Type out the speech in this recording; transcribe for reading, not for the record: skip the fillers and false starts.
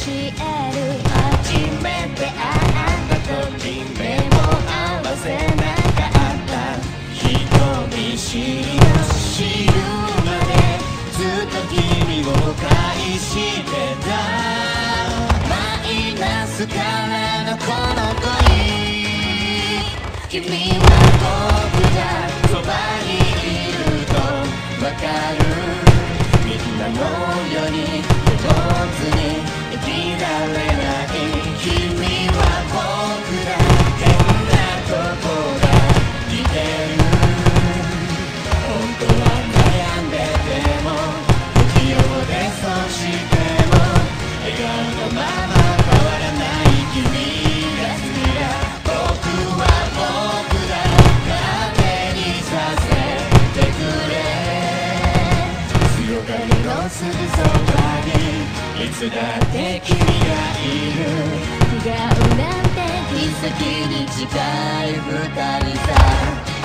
える。初めて会った時目も合わせなかった人見知りの知るまでずっと君を愛してた。マイナスからのこの恋、君は僕がそばにいるとわかる。みんなのように上手に生きられない。君は僕だ、変なとこが似てる。本当は悩んでても不器用でそしても笑顔のまま変わらない君が好きだ。僕は僕だ、勝手にさせてくれ。強がりのすぐそばにいつだって君がいる。笑顔なんて奇跡に近い二人さ。